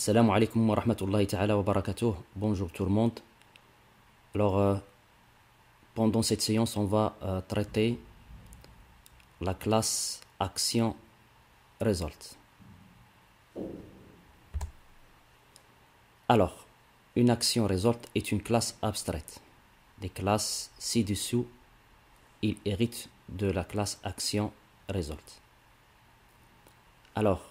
Assalamu alaikum wa rahmatullahi ta'ala wa barakatuh. Bonjour tout le monde. Alors, pendant cette séance, on va traiter la classe action result. Alors, une action result est une classe abstraite. Les classes ci-dessous, ils héritent de la classe action result. Alors,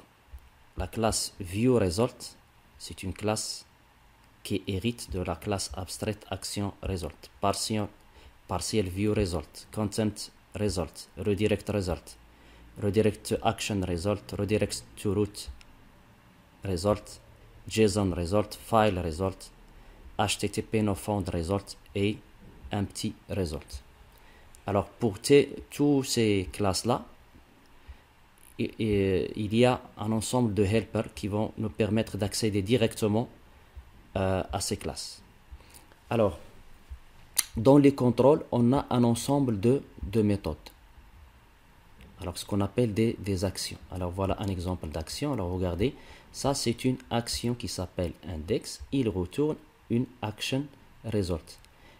la classe viewResult, c'est une classe qui hérite de la classe abstraite actionResult. Partial viewResult, content result, redirect result, redirect to action result, redirect to root result, JSON result, file result, HTTP no found result et empty result. Alors pour toutes ces classes-là, il y a un ensemble de helpers qui vont nous permettre d'accéder directement à ces classes. Alors, dans les contrôles, on a un ensemble de méthodes. Alors, ce qu'on appelle des actions. Alors, voilà un exemple d'action. Alors, regardez, ça, c'est une action qui s'appelle index. Il retourne une action result.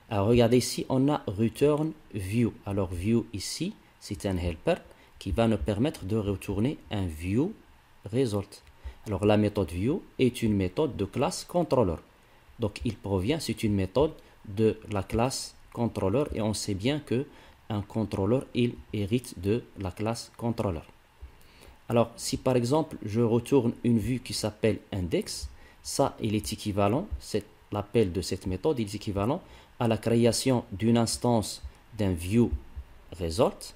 Alors, regardez ici, on a return view. Alors, view ici, c'est un helper qui va nous permettre de retourner un view result. Alors la méthode view est une méthode de classe controller. Donc il provient, c'est une méthode de la classe controller et on sait bien que un controller il hérite de la classe controller. Alors si par exemple je retourne une vue qui s'appelle index, ça il est équivalent, l'appel de cette méthode il est équivalent à la création d'une instance d'un view result.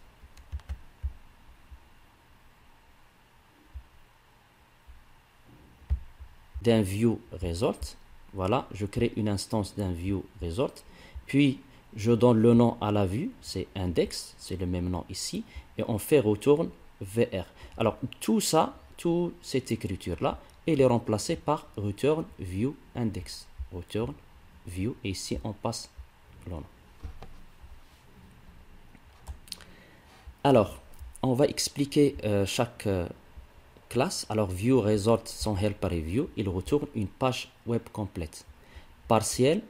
D'un view result, voilà, je crée une instance d'un view result, puis je donne le nom à la vue, c'est index, c'est le même nom ici, et on fait retourne vr. Alors tout ça, toute cette écriture là, elle est remplacée par return view index, return view, et ici on passe le nom. Alors on va expliquer chaque classe. Alors view result, son helper et view, il retourne une page web complète. Partiel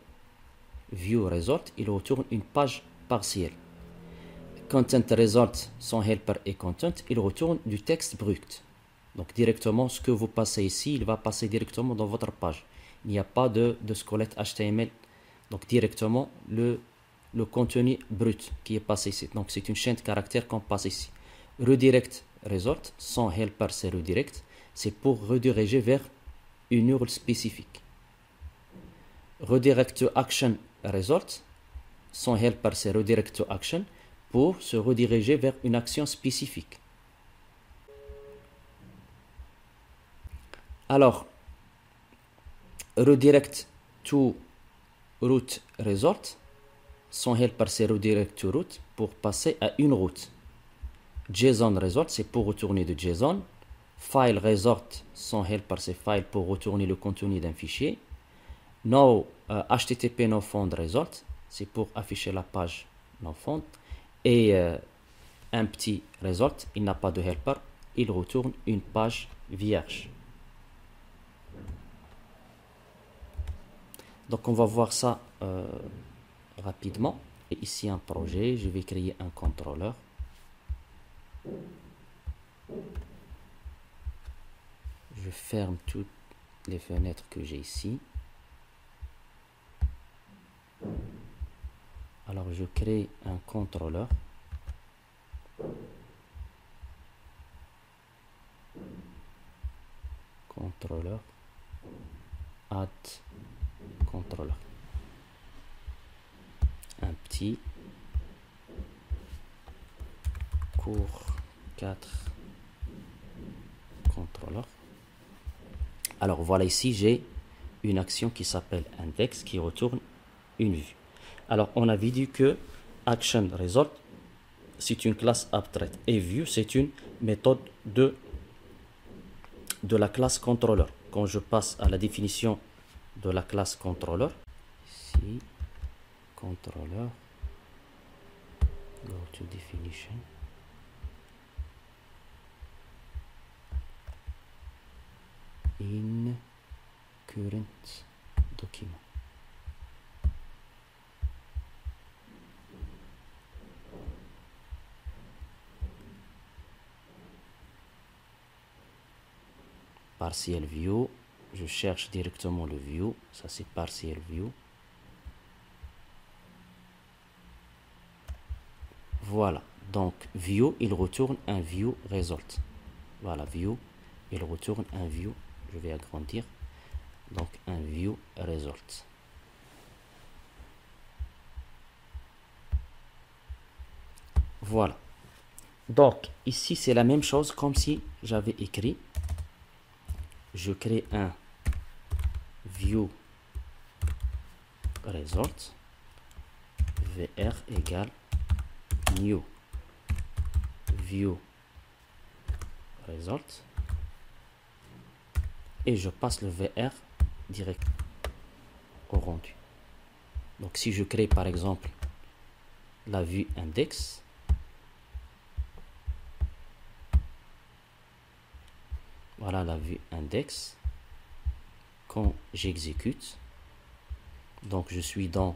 view result, il retourne une page partielle. Content result, son helper et content, il retourne du texte brut. Donc directement ce que vous passez ici, il va passer directement dans votre page. Il n'y a pas de squelette HTML. Donc directement le contenu brut qui est passé ici. Donc c'est une chaîne de caractères qu'on passe ici. Redirect result, son helper c'est redirect, c'est pour rediriger vers une URL spécifique. Redirect to action result, son helper c'est redirect to action, pour se rediriger vers une action spécifique. Alors, redirect to root result, son helper c'est redirect to root, pour passer à une route. JSON result, c'est pour retourner de JSON. File result, son helper, c'est file pour retourner le contenu d'un fichier. No HTTP no found result, c'est pour afficher la page no found. Et empty result, il n'a pas de helper, il retourne une page vierge. Donc on va voir ça rapidement. Et ici un projet, je vais créer un contrôleur. Je ferme toutes les fenêtres que j'ai ici. Alors je crée un contrôleur. Contrôleur. Add contrôleur. Un petit cours 4 contrôleur. Alors voilà, ici j'ai une action qui s'appelle index qui retourne une vue. Alors on avait dit que action result c'est une classe abstraite et view c'est une méthode de la classe controller. Quand je passe à la définition de la classe controller, ici controller, go to definition. In current document. Partial view, je cherche directement le view, ça c'est partial view. Voilà, donc view, il retourne un view result. Voilà, view, il retourne un view, je vais agrandir, donc un view result. Voilà, donc ici c'est la même chose comme si j'avais écrit. Je crée un view result vr égale new view result et je passe le vr direct au rendu. Donc si je crée par exemple la vue index, voilà la vue index. Quand j'exécute, donc je suis dans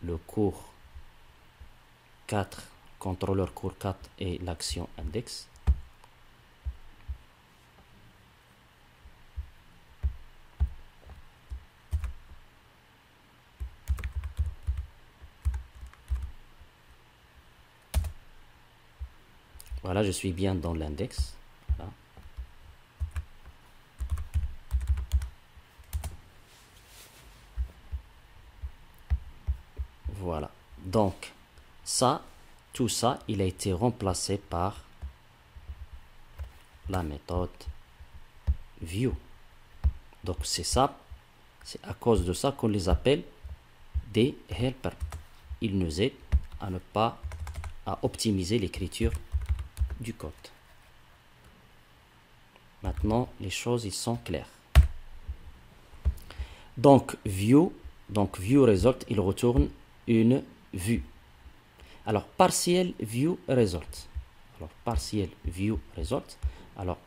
le cours 4, contrôleur cours 4 et l'action index. Voilà, je suis bien dans l'index. Voilà. Voilà. Donc, ça, tout ça, il a été remplacé par la méthode view. Donc, c'est ça, c'est à cause de ça qu'on les appelle des helpers. Ils nous aident à ne pas à optimiser l'écriture du code. Maintenant, les choses ils sont claires. Donc view result, il retourne une vue. Alors partial view result. Alors partial view result. Alors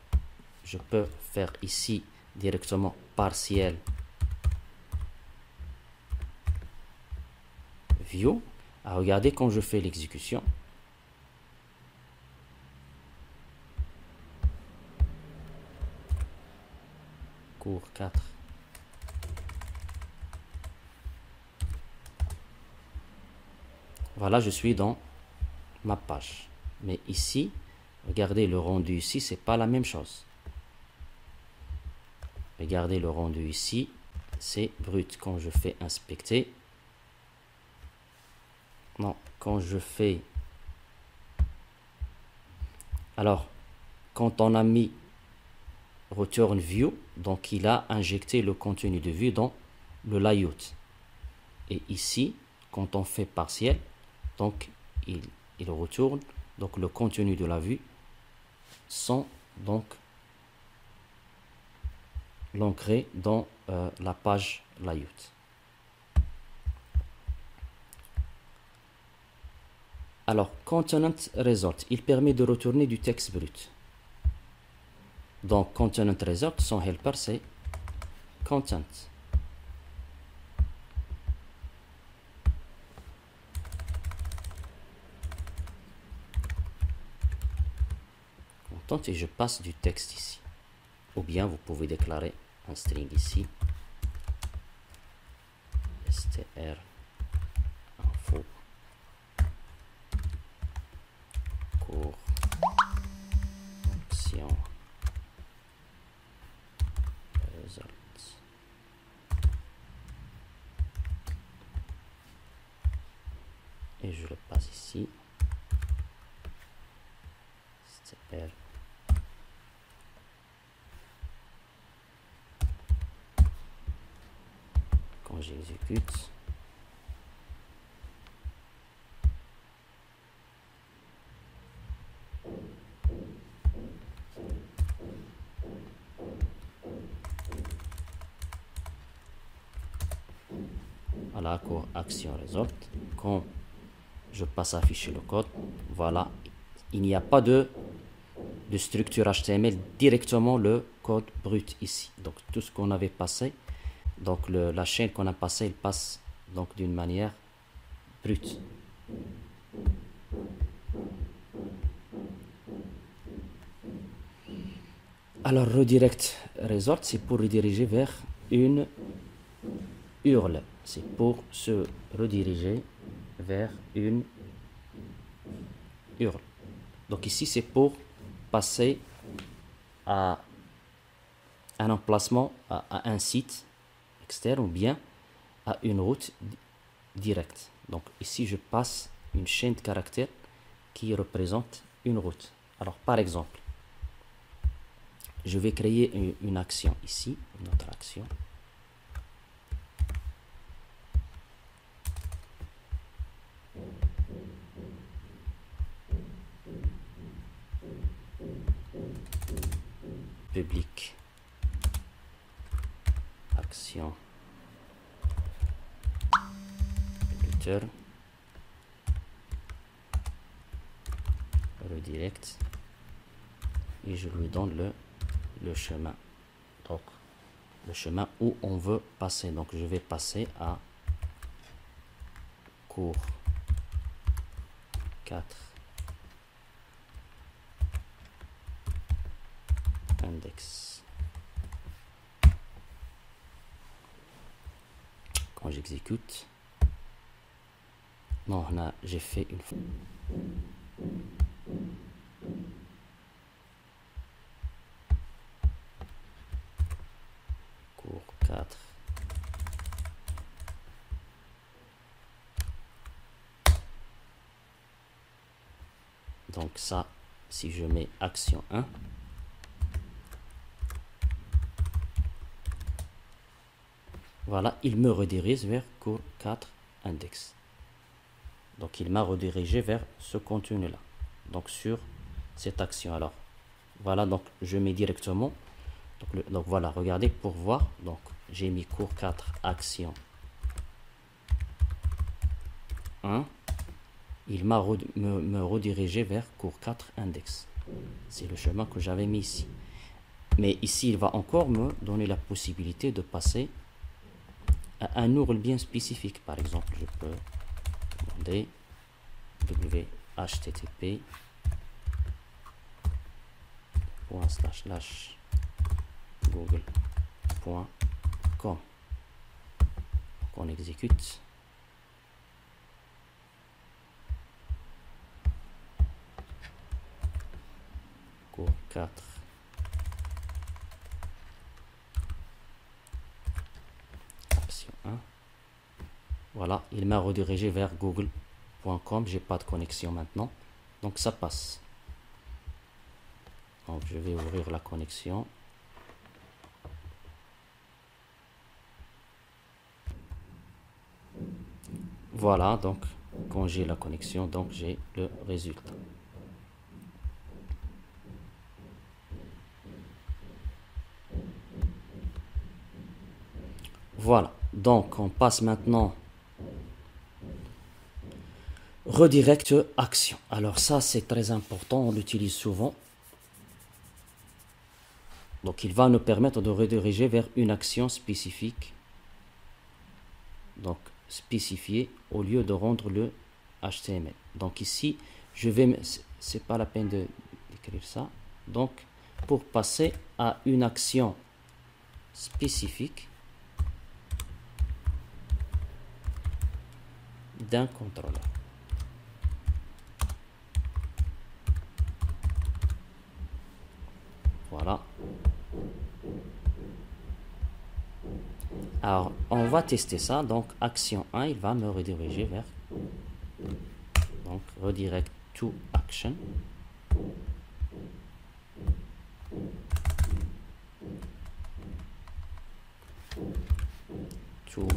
je peux faire ici directement partial view. Alors, regardez quand je fais l'exécution. Cours 4. Voilà, je suis dans ma page. Mais ici, regardez le rendu ici, c'est pas la même chose. Regardez le rendu ici, c'est brut. Quand je fais inspecter, non, quand je fais, alors, quand on a mis return view, donc il a injecté le contenu de vue dans le layout. Et ici, quand on fait partiel, donc il retourne donc le contenu de la vue sans donc l'ancrer dans la page layout. Alors, content result, il permet de retourner du texte brut. Donc, content result, son helper, c'est content. Content, et je passe du texte ici. Ou bien, vous pouvez déclarer un string ici. str info cours action result. Et je le passe ici. str quand j'exécute, voilà, cours action result. Quand je passe à afficher le code, voilà, il n'y a pas de structure HTML, directement le code brut ici. Donc tout ce qu'on avait passé Donc la chaîne qu'on a passée, elle passe donc d'une manière brute. Alors redirect resort, c'est pour rediriger vers une URL. C'est pour se rediriger vers une URL. Donc ici, c'est pour passer à un emplacement, à un site externe ou bien à une route directe. Donc ici, je passe une chaîne de caractères qui représente une route. Alors par exemple, je vais créer une action ici, une autre action. Public. Action. Editeur. Redirect. Et je lui donne le chemin. Donc, le chemin où on veut passer. Donc, je vais passer à cours 4. Index. Quand j'exécute, non, là j'ai fait une fois. Cours 4. Donc ça, si je mets action 1, voilà, il me redirige vers cours 4 index. Donc il m'a redirigé vers ce contenu-là. Donc sur cette action. Alors voilà, donc je mets directement. Donc voilà, regardez pour voir. Donc j'ai mis cours 4 action 1. Il m'a me redirigé vers cours 4 index. C'est le chemin que j'avais mis ici. Mais ici, il va encore me donner la possibilité de passer à un URL bien spécifique. Par exemple, je peux demander http google.com. On exécute. Cours 4. Action 1. Voilà, il m'a redirigé vers google.com. J'ai pas de connexion maintenant. Donc ça passe. Donc je vais ouvrir la connexion. Voilà, donc quand j'ai la connexion, donc j'ai le résultat. Voilà, donc on passe maintenant redirect action. Alors ça c'est très important, on l'utilise souvent. Donc il va nous permettre de rediriger vers une action spécifique. Donc spécifiée au lieu de rendre le HTML. Donc ici, je vais, c'est pas la peine d'écrire ça. Donc pour passer à une action spécifique d'un contrôleur. Voilà. Alors, on va tester ça. Donc, action 1, il va me rediriger vers donc redirect to action. To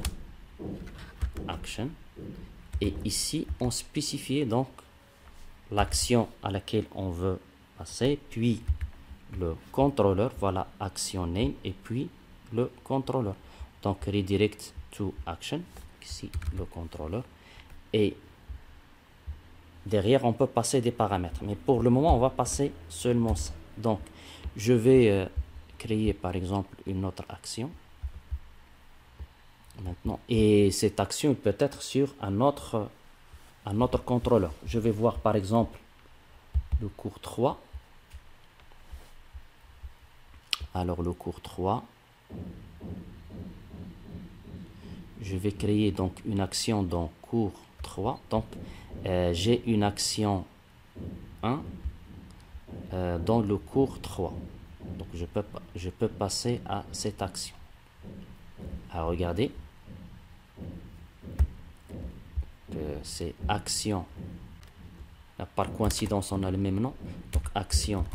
action. Et ici, on spécifie donc l'action à laquelle on veut passer, puis le contrôleur, voilà, action name, et puis le contrôleur. Donc, redirect to action, ici, le contrôleur. Et derrière, on peut passer des paramètres. Mais pour le moment, on va passer seulement ça. Donc, je vais créer, par exemple, une autre action. Maintenant, et cette action peut être sur un autre contrôleur. Je vais voir par exemple le cours 3. Alors le cours 3, je vais créer donc une action dans cours 3. Donc j'ai une action 1 dans le cours 3. Donc je peux passer à cette action. Alors regardez, c'est action. Par coïncidence, on a le même nom. Donc action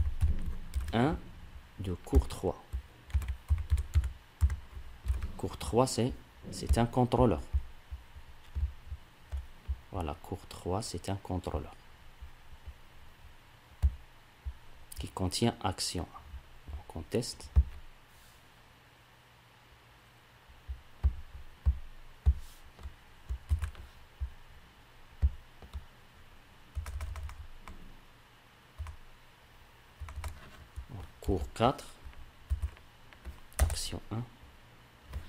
1 de cours 3. Cours 3, c'est un contrôleur. Voilà, cours 3, c'est un contrôleur qui contient action. Donc on teste. Cours 4, action 1.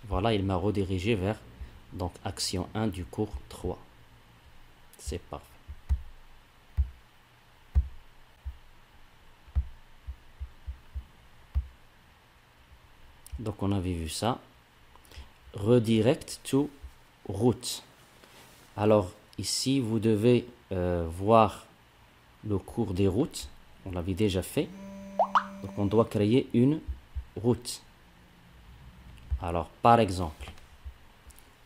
Voilà, il m'a redirigé vers donc action 1 du cours 3. C'est parfait. Donc on avait vu ça. Redirect to route. Alors ici vous devez voir le cours des routes. On l'avait déjà fait. Donc on doit créer une route. Alors par exemple,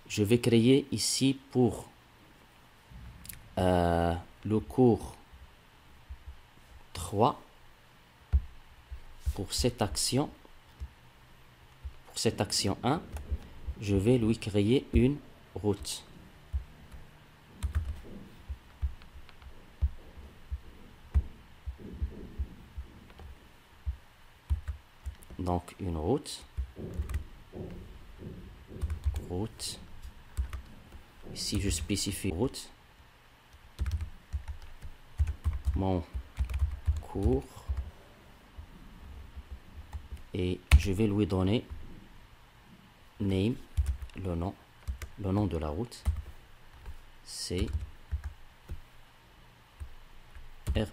je vais créer ici pour le cours 3, pour cette action 1, je vais lui créer une route. Donc une route. Ici je spécifie route. Mon cours. Et je vais lui donner name, le nom de la route. C'est R1.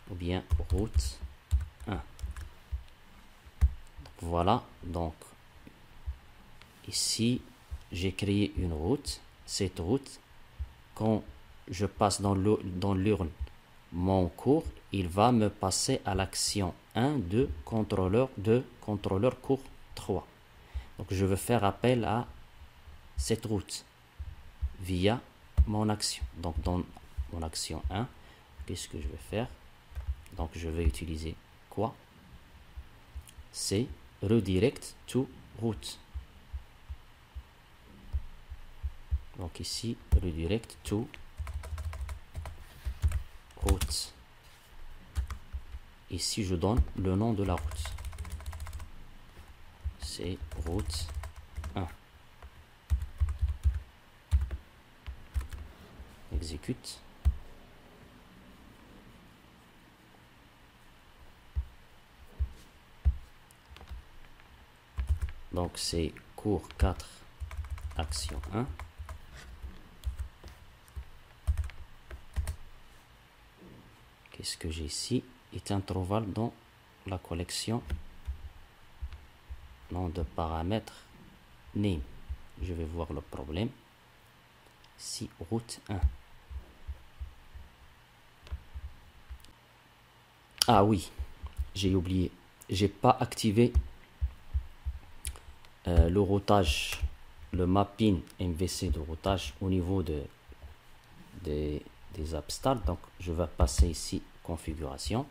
Ou bien route 1. Voilà, donc ici j'ai créé une route. Cette route, quand je passe dans l'urne mon cours, il va me passer à l'action 1 de contrôleur cours 3. Donc je veux faire appel à cette route via mon action. Donc dans mon action 1, qu'est-ce que je vais faire? Donc je vais utiliser quoi? C'est redirect to route. Donc ici, redirect to route. Ici, je donne le nom de la route. C'est route 1. Exécute. Donc c'est cours 4, action 1. Qu'est-ce que j'ai ici? Est intervalle dans la collection nom de paramètres name. Je vais voir le problème. Si route 1. Ah oui, j'ai oublié. J'ai pas activé le routage, le mapping MVC de routage au niveau des AppStart. Donc je vais passer ici configuration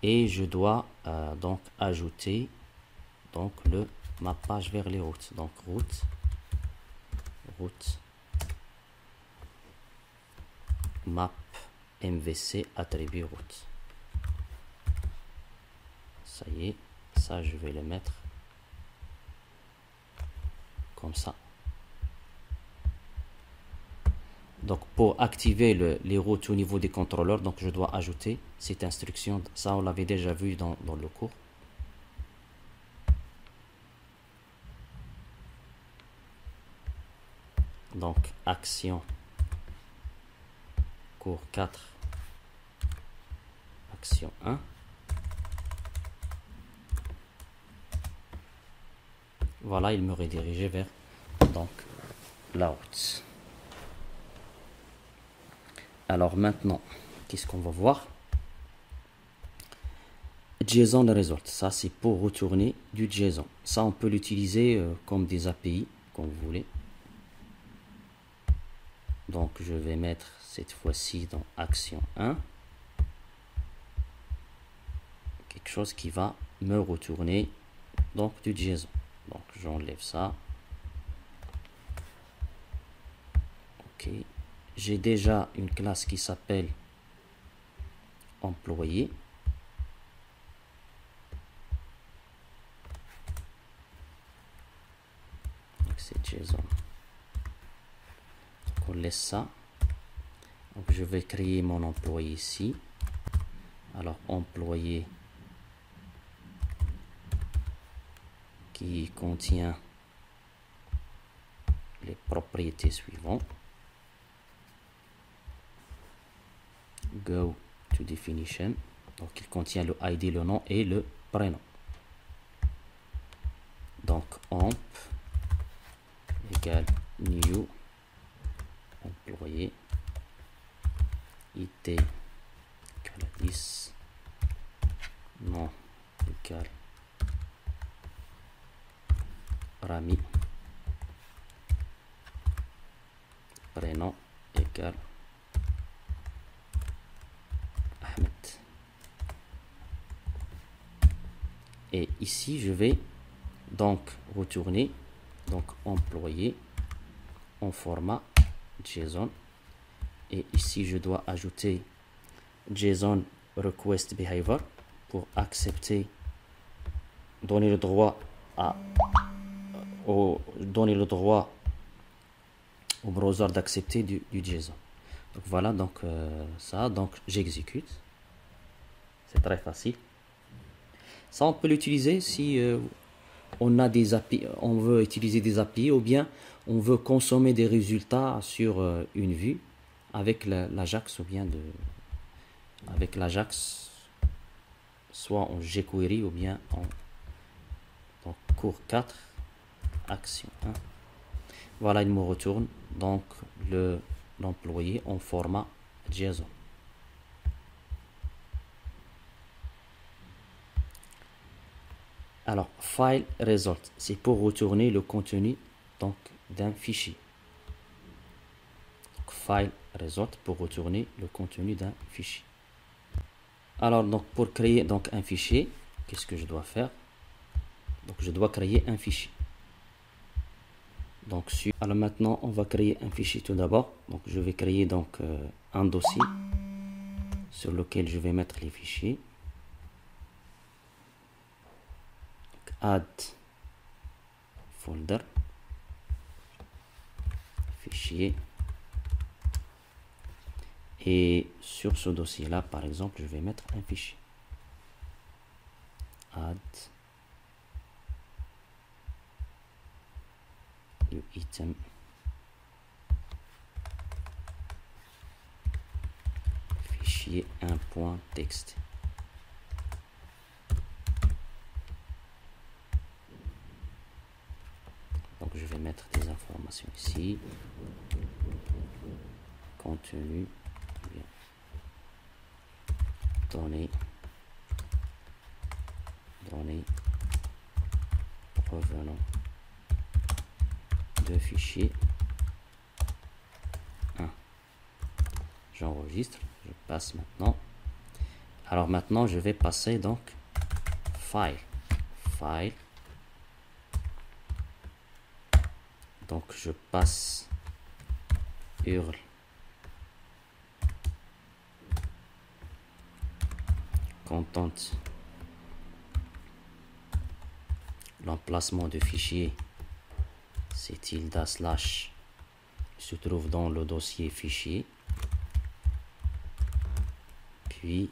et je dois donc ajouter donc le mappage vers les routes. Donc route map MVC attribut route. Ça y est, ça je vais le mettre comme ça. Donc pour activer les routes au niveau des contrôleurs, donc je dois ajouter cette instruction. Ça on l'avait déjà vu dans le cours. Donc action cours 4, action 1. Voilà, il me redirige vers donc la route. Alors maintenant, qu'est-ce qu'on va voir? JSON result, ça c'est pour retourner du JSON. Ça on peut l'utiliser comme des API, comme vous voulez. Donc je vais mettre cette fois-ci dans action 1 quelque chose qui va me retourner donc du JSON. Donc j'enlève ça. Ok, j'ai déjà une classe qui s'appelle employé. Donc c'est JSON. Donc on laisse ça. Donc je vais créer mon employé ici. Alors employé qui contient les propriétés suivantes. Go to definition. Donc il contient le ID, le nom et le prénom. Donc emp égale new employé it égale à 10, nom égale Rami, prénom égale Ahmed. Et ici je vais donc retourner donc employé en format JSON, et ici je dois ajouter JSON request behavior pour accepter, donner le droit au browser d'accepter du JSON. Donc voilà, donc ça, donc j'exécute. C'est très facile. Ça on peut l'utiliser si on a des API, on veut utiliser des API, ou bien on veut consommer des résultats sur une vue avec l'Ajax, ou bien avec l'Ajax, soit en jQuery ou bien en cours 4, action 1. Voilà, il me retourne donc l'employé en format JSON. Alors, file result, c'est pour retourner le contenu donc d'un fichier. Donc, file result pour retourner le contenu d'un fichier. Alors, donc pour créer donc un fichier, qu'est-ce que je dois faire? Donc, je dois créer un fichier. Donc, alors maintenant, on va créer un fichier tout d'abord. Donc, je vais créer donc un dossier sur lequel je vais mettre les fichiers. Add folder, fichier, et sur ce dossier là par exemple je vais mettre un fichier add new item fichier 1.txt. Donc je vais mettre des informations ici, contenu, données, provenant de fichier 1. J'enregistre, je passe maintenant. Alors maintenant je vais passer donc file. Donc je passe URL content, l'emplacement de fichier c'est tilde slash, se trouve dans le dossier fichier, puis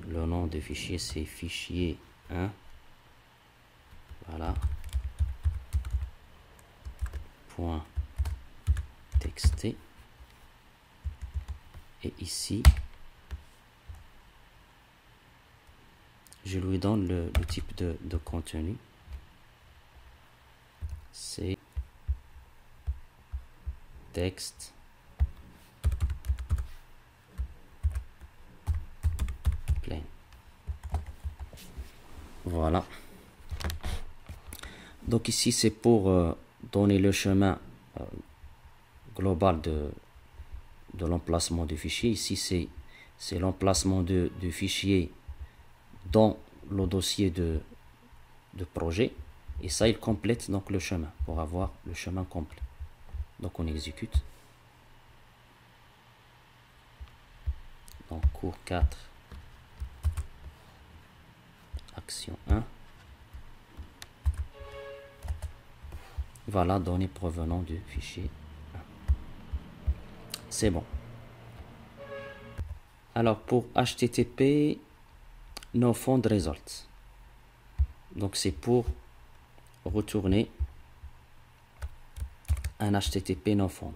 le nom de fichier c'est fichier 1, voilà, point txt, et ici je lui donne le type de contenu, c'est texte plain. Voilà. Donc ici c'est pour donner le chemin global de l'emplacement du fichier. Ici c'est l'emplacement du fichier dans le dossier de projet, et ça il complète donc le chemin pour avoir le chemin complet. Donc on exécute. Donc cours 4, action 1. Voilà, données provenant du fichier 1. C'est bon. Alors pour HTTP no found results, donc c'est pour retourner un HTTP no found.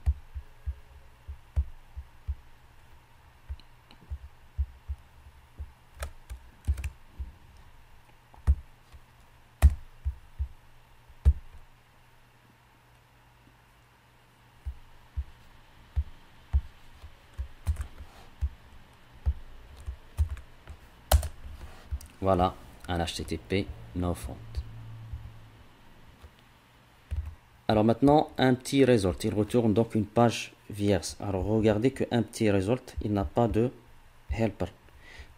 Voilà, un HTTP no found. Alors maintenant, un petit result, il retourne donc une page vierge. Alors regardez qu'un petit result, il n'a pas de helper.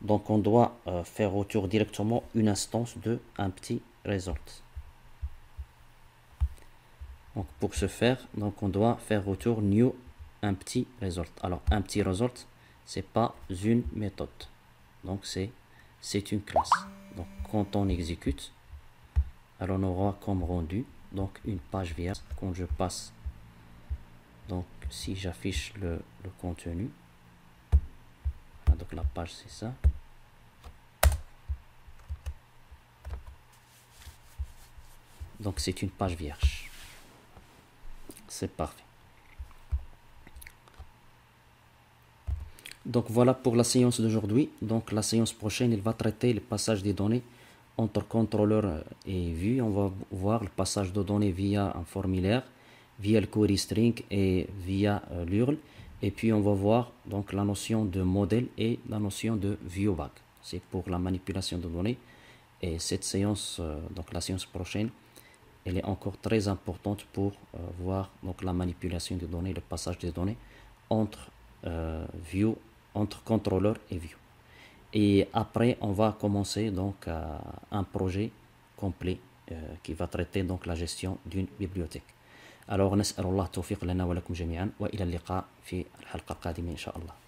Donc on doit faire retour directement une instance de un petit result. Donc pour ce faire, donc on doit faire retour new un petit result. Alors un petit result, c'est pas une méthode. Donc c'est une classe. Donc quand on exécute, alors on aura comme rendu donc une page vierge. Quand je passe, donc si j'affiche le contenu, donc la page c'est ça. Donc c'est une page vierge. C'est parfait. Donc voilà pour la séance d'aujourd'hui. Donc la séance prochaine, il va traiter le passage des données entre contrôleur et vue. On va voir le passage de données via un formulaire, via le query string et via l'URL. Et puis on va voir donc la notion de modèle et la notion de viewback. C'est pour la manipulation de données. Et cette séance, donc la séance prochaine, elle est encore très importante pour voir donc la manipulation des données, le passage des données entre view, entre contrôleur et view. Et après, on va commencer donc un projet complet qui va traiter donc la gestion d'une bibliothèque. Alors نسأل الله التوفيق لنا ولكم جميعا وإلى اللقاء في الحلقة القادمة إن شاء الله.